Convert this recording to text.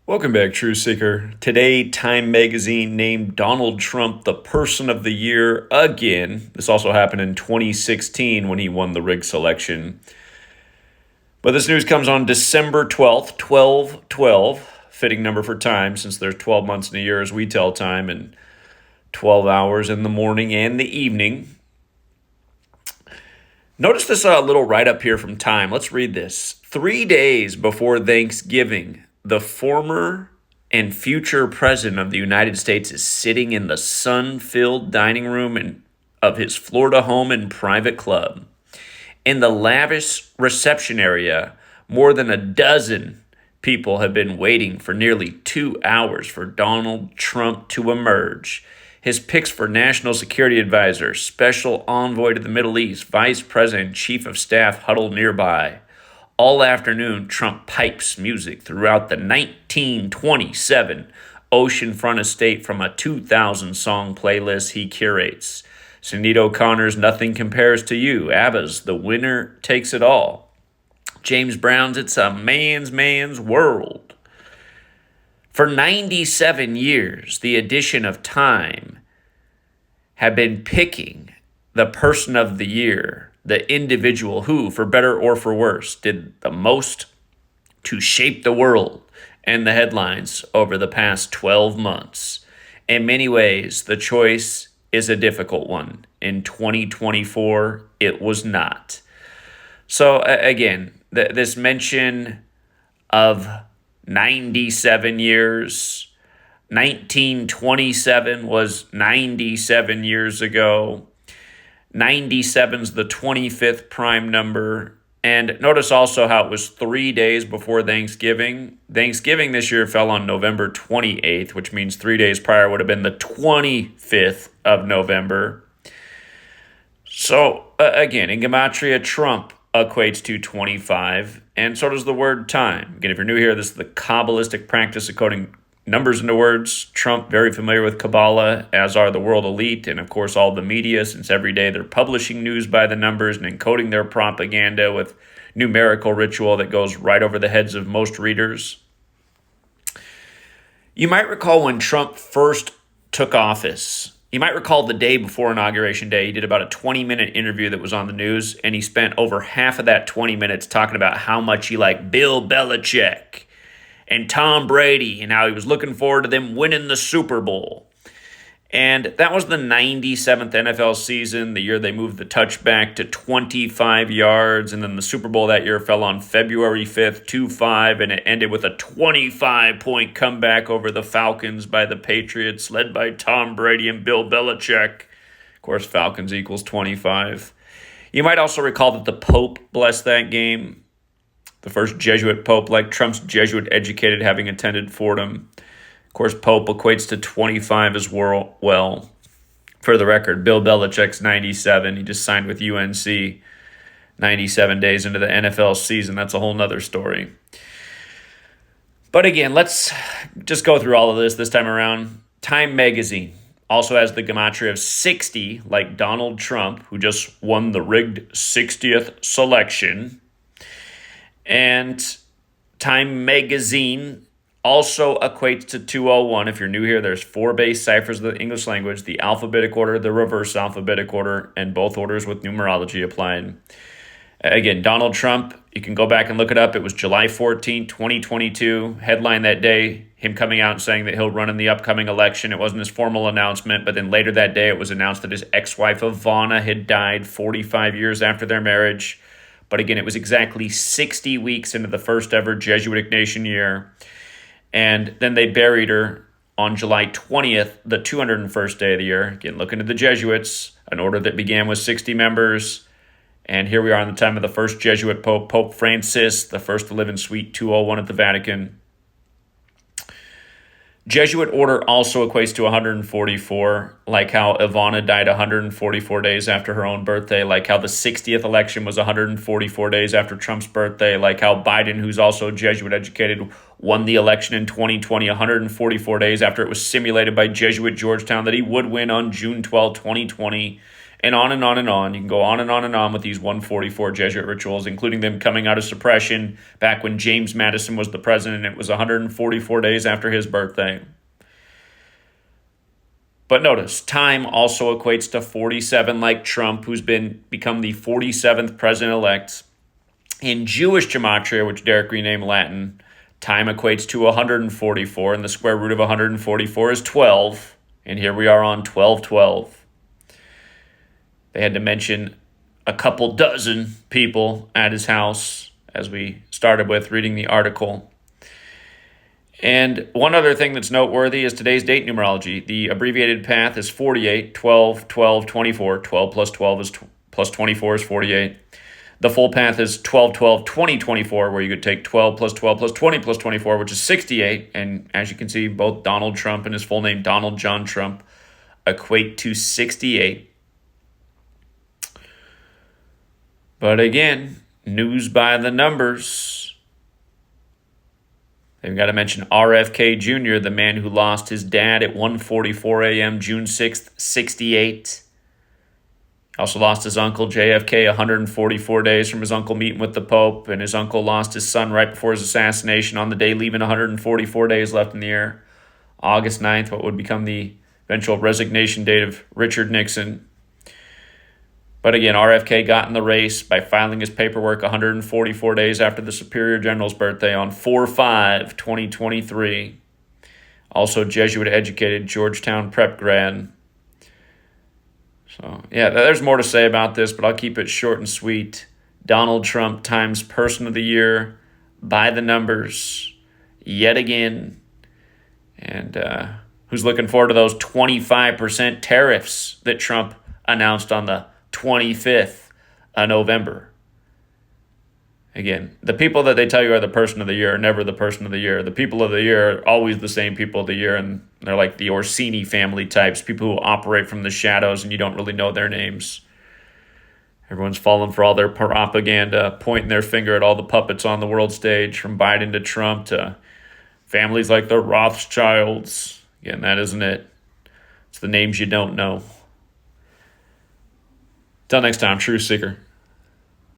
Welcome back, Truth Seeker. Today, Time Magazine named Donald Trump the Person of the Year again. This also happened in 2016 when he won the rigged selection. But this news comes on December 12th, 12/12, fitting number for time since there's 12 months in a year as we tell time, and 12 hours in the morning and the evening. Notice this little write-up here from Time. Let's read this. 3 days before Thanksgiving, the former and future president of the United States is sitting in the sun-filled dining room of his Florida home and private club. In the lavish reception area, more than a dozen people have been waiting for nearly 2 hours for Donald Trump to emerge. His picks for National Security Advisor, Special Envoy to the Middle East, Vice President, Chief of Staff huddle nearby. All afternoon, Trump pipes music throughout the 1927 oceanfront estate from a 2,000-song playlist he curates. Sinead O'Connor's Nothing Compares to You, ABBA's The Winner Takes It All, James Brown's It's a Man's World. For 97 years, the edition of Time have been picking the person of the year, the individual who, for better or for worse, did the most to shape the world and the headlines over the past 12 months. In many ways, the choice is a difficult one. In 2024, it was not. So again, this mention of 97 years, 1927 was 97 years ago. 97's the 25th prime number. And notice also how it was 3 days before Thanksgiving. Thanksgiving this year fell on November 28th, which means 3 days prior would have been the 25th of November. So, again, in Gematria, Trump equates to 25, and so does the word time. Again, if you're new here, this is the Kabbalistic practice of coding numbers into words. Trump, very familiar with Kabbalah, as are the world elite, and of course all the media, since every day they're publishing news by the numbers and encoding their propaganda with numerical ritual that goes right over the heads of most readers. You might recall when Trump first took office, you might recall the day before Inauguration Day, he did about a 20-minute interview that was on the news, and he spent over half of that 20 minutes talking about how much he liked Bill Belichick and Tom Brady, and how he was looking forward to them winning the Super Bowl. And that was the 97th NFL season, the year they moved the touchback to 25 yards, and then the Super Bowl that year fell on February 5th, 2-5, and it ended with a 25-point comeback over the Falcons by the Patriots, led by Tom Brady and Bill Belichick. Of course, Falcons equals 25. You might also recall that the Pope blessed that game. The first Jesuit Pope, like Trump's Jesuit educated, having attended Fordham. Of course, Pope equates to 25 as well. For the record, Bill Belichick's 97. He just signed with UNC 97 days into the NFL season. That's a whole nother story. But again, let's just go through all of this time around. Time Magazine also has the gematria of 60, like Donald Trump, who just won the rigged 60th selection. And Time Magazine also equates to 201. If you're new here, there's 4 base ciphers of the English language, the alphabetic order, the reverse alphabetic order, and both orders with numerology applied. Again, Donald Trump, you can go back and look it up. It was July 14, 2022. Headline that day, him coming out and saying that he'll run in the upcoming election. It wasn't his formal announcement, but then later that day, it was announced that his ex-wife, Ivana, had died 45 years after their marriage. But again, it was exactly 60 weeks into the first ever Jesuit Nation year. And then they buried her on July 20th, the 201st day of the year. Again, looking at the Jesuits, an order that began with 60 members. And here we are in the time of the first Jesuit Pope, Pope Francis, the first to live in Suite 201 at the Vatican. Jesuit order also equates to 144, like how Ivana died 144 days after her own birthday, like how the 60th election was 144 days after Trump's birthday, like how Biden, who's also Jesuit educated, won the election in 2020 144 days after it was simulated by Jesuit Georgetown that he would win on June 12, 2020. And on and on and on. You can go on and on and on with these 144 Jesuit rituals, including them coming out of suppression back when James Madison was the president. It was 144 days after his birthday. But notice, time also equates to 47, like Trump, who's become the 47th president-elect. In Jewish Gematria, which Derek renamed Latin, time equates to 144, and the square root of 144 is 12. And here we are on 1212. They had to mention a couple dozen people at his house, as we started with reading the article. And one other thing that's noteworthy is today's date numerology. The abbreviated path is 48, 12, 12, 24. 12 plus 12 is plus 24 is 48. The full path is 12, 12, 20, 24, where you could take 12 plus 12 plus 20 plus 24, which is 68. And as you can see, both Donald Trump and his full name, Donald John Trump, equate to 68. But again, news by the numbers. They've got to mention RFK Jr., the man who lost his dad at 1:44 a.m. June 6th, 68. Also lost his uncle JFK 144 days from his uncle meeting with the Pope, and his uncle lost his son right before his assassination on the day, leaving 144 days left in the year. August 9th, what would become the eventual resignation date of Richard Nixon. But again, RFK got in the race by filing his paperwork 144 days after the Superior General's birthday on 4/5/2023. Also Jesuit-educated Georgetown prep grad. So, yeah, there's more to say about this, but I'll keep it short and sweet. Donald Trump times Person of the Year by the numbers yet again. And who's looking forward to those 25% tariffs that Trump announced on the 25th of November? Again, the people that they tell you are the Person of the Year are never the Person of the Year. The people of the year are always the same people of the year, and they're like the Orsini family types, people who operate from the shadows and you don't really know their names. Everyone's falling for all their propaganda, pointing their finger at all the puppets on the world stage, from Biden to Trump to families like the Rothschilds. Again, that isn't it. It's the names you don't know. Till next time, True Seeker.